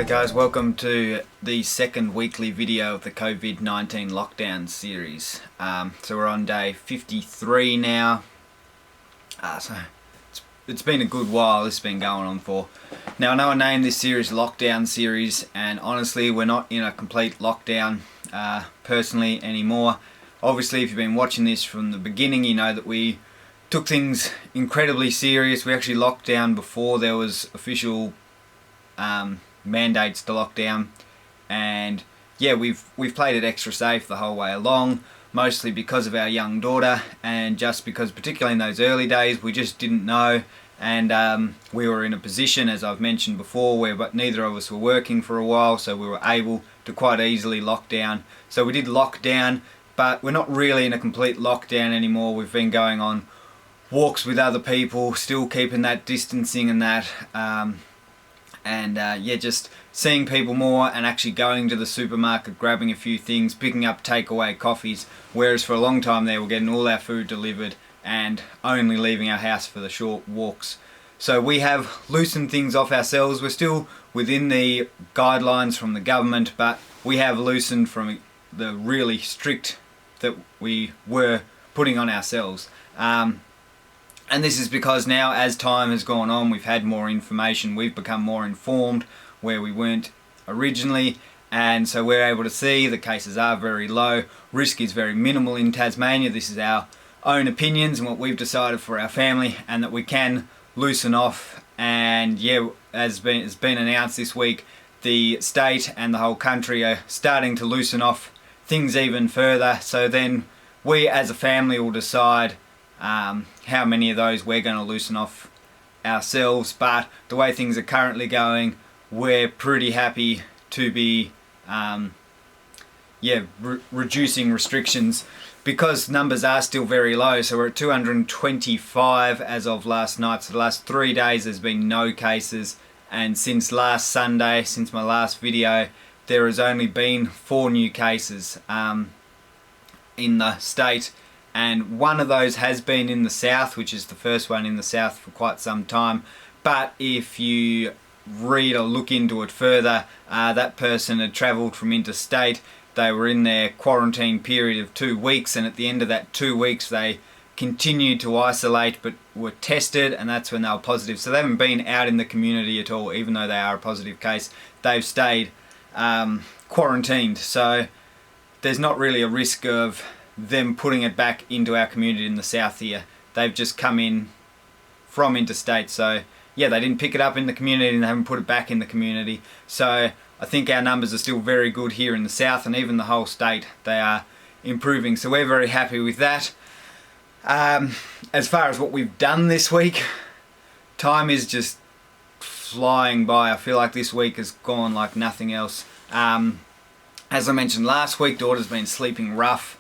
G'day guys, welcome to the second weekly video of the COVID-19 lockdown series. So we're on day 53 now. So it's been a good while this has been going on for. Now I know I named this series Lockdown Series, and honestly we're not in a complete lockdown personally anymore. Obviously if you've been watching this from the beginning, you know that we took things incredibly serious. We actually locked down before there was official mandates to lock down, and yeah, we've played it extra safe the whole way along, mostly because of our young daughter, and just because particularly in those early days we just didn't know, and we were in a position, as I've mentioned before, where neither of us were working for a while, so we were able to quite easily lock down. So we did lock down, but we're not really in a complete lockdown anymore. We've been going on walks with other people, still keeping that distancing and that, yeah, just seeing people more and actually going to the supermarket, grabbing a few things, picking up takeaway coffees, whereas for a long time there we're getting all our food delivered and only leaving our house for the short walks. So we have loosened things off ourselves. We're still within the guidelines from the government, but we have loosened from the really strict that we were putting on ourselves. And this is because now, as time has gone on, we've had more information, we've become more informed where we weren't originally, and so we're able to see the cases are very low, risk is very minimal in Tasmania. This is our own opinions and what we've decided for our family, and that we can loosen off. And yeah, as has been announced this week, the state and the whole country are starting to loosen off things even further, so then we as a family will decide how many of those we're going to loosen off ourselves. But the way things are currently going, we're pretty happy to be reducing restrictions, because numbers are still very low. So we're at 225 as of last night. So the last 3 days there's been no cases, and since last Sunday, since my last video, there has only been 4 new cases in the state. And one of those has been in the south, which is the first one in the south for quite some time. But if you read or look into it further, that person had travelled from interstate. They were in their quarantine period of 2 weeks, and at the end of that 2 weeks they continued to isolate but were tested, and that's when they were positive. So they haven't been out in the community at all, even though they are a positive case. They've stayed quarantined, so there's not really a risk of them putting it back into our community in the south here. They've just come in from interstate, so yeah, they didn't pick it up in the community and they haven't put it back in the community. So I think our numbers are still very good here in the south, and even the whole state, they are improving, so we're very happy with that. As far as what we've done this week, time is just flying by. I feel like this week has gone like nothing else. As I mentioned last week, daughter's been sleeping rough.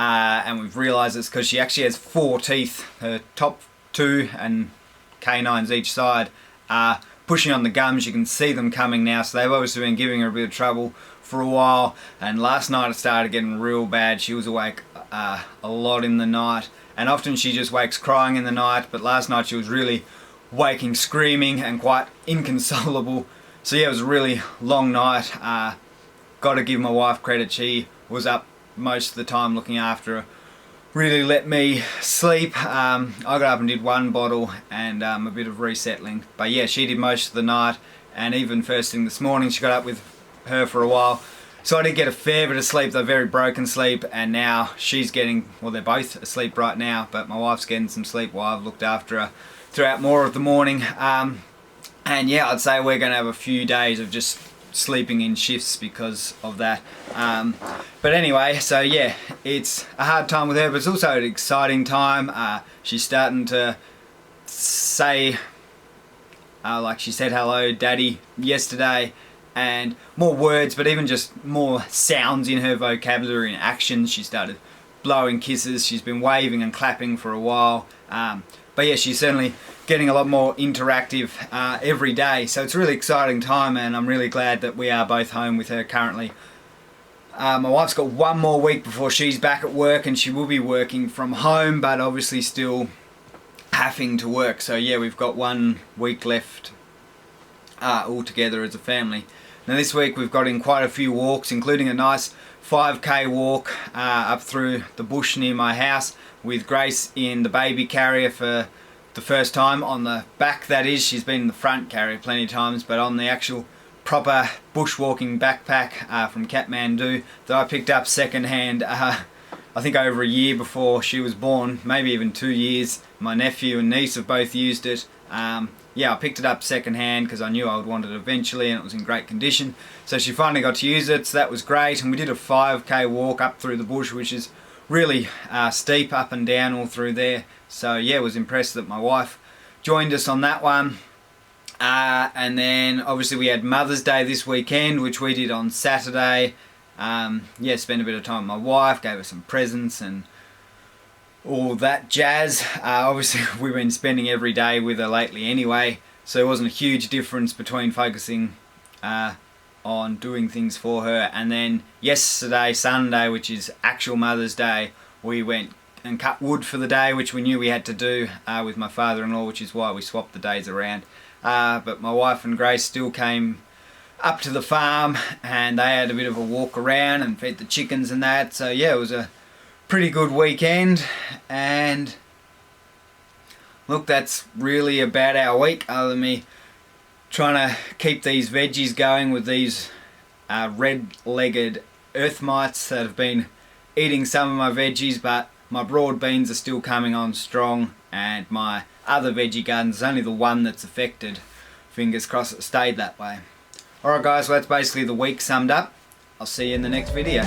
And we've realised it's because she actually has 4 teeth. Her top 2 and canines each side are pushing on the gums. You can see them coming now, so they've obviously been giving her a bit of trouble for a while. And last night it started getting real bad. She was awake a lot in the night, and often she just wakes crying in the night, but last night she was really waking screaming and quite inconsolable. So yeah, it was a really long night. Got to give my wife credit, she was up most of the time looking after her, really let me sleep. I got up and did 1 bottle and a bit of resettling, but yeah, she did most of the night, and even first thing this morning she got up with her for a while. So I did get a fair bit of sleep, though very broken sleep, and now she's getting, well, they're both asleep right now, but my wife's getting some sleep while I've looked after her throughout more of the morning. And yeah, I'd say we're going to have a few days of just sleeping in shifts because of that. But anyway, so yeah, it's a hard time with her, but it's also an exciting time. She's starting to say, like she said hello daddy yesterday, and more words, but even just more sounds in her vocabulary and actions. She started blowing kisses. She's been waving and clapping for a while. But yeah, she's certainly getting a lot more interactive every day. So it's a really exciting time, and I'm really glad that we are both home with her currently. My wife's got 1 more week before she's back at work, and she will be working from home, but obviously still having to work. So yeah, we've got 1 week left all together as a family. Now this week we've got in quite a few walks, including a nice 5k walk up through the bush near my house, with Grace in the baby carrier for the first time, on the back that is. She's been in the front carrier plenty of times, but on the actual proper bushwalking backpack from Kathmandu that I picked up second hand, I think over a year before she was born, maybe even 2 years. My nephew and niece have both used it. Yeah, I picked it up second hand because I knew I would want it eventually, and it was in great condition. So she finally got to use it, so that was great. And we did a 5k walk up through the bush, which is really steep up and down all through there. So yeah, was impressed that my wife joined us on that one. And then obviously we had Mother's Day this weekend, which we did on Saturday. Yeah, spent a bit of time with my wife, gave her some presents and all that jazz. Obviously we've been spending every day with her lately anyway, so there wasn't a huge difference between focusing on doing things for her. And then yesterday, Sunday, which is actual Mother's Day, we went and cut wood for the day, which we knew we had to do with my father-in-law, which is why we swapped the days around. But my wife and Grace still came up to the farm, and they had a bit of a walk around and fed the chickens and that. So yeah, it was a pretty good weekend. And look, that's really about our week, other than me trying to keep these veggies going with these red-legged earth mites that have been eating some of my veggies. But my broad beans are still coming on strong, and my other veggie garden is only the one that's affected. Fingers crossed it stayed that way. Alright guys, well that's basically the week summed up. I'll see you in the next video.